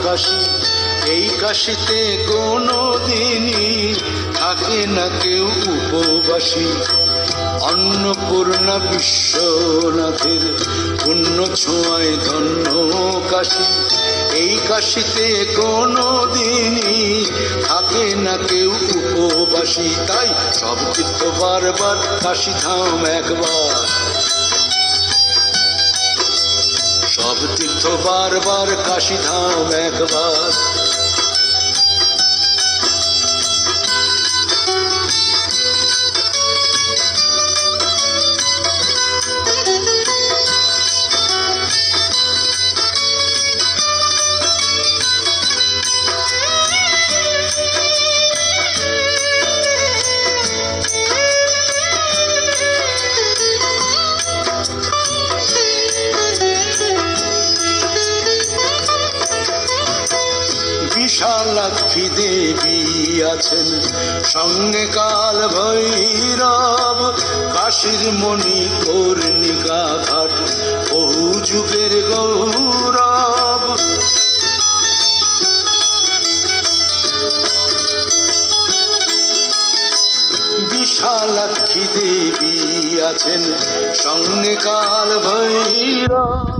কাশি, এই কাশিতে কোনো দিনই থাকে না কেউ উপবাসী। অন্নপূর্ণা বিশ্বনাথের পুণ্য ছোঁয়ায় ধন্য কাশি, এই কাশিতে কোনো দিনই থাকে না কেউ উপবাসী। তাই সব তীর্থ বারবার, কাশী ধাম একবার, সব তীর্থ বারবার, কাশী ধাম একবার। বিশালাক্ষী দেবী আছেন সঙ্গে কাল ভৈরব, কাশীর মণি কর্ণিকা ঘাট বহু যুগের গৌরব। বিশালাক্ষী দেবী আছেন সঙ্গে কাল ভৈরব,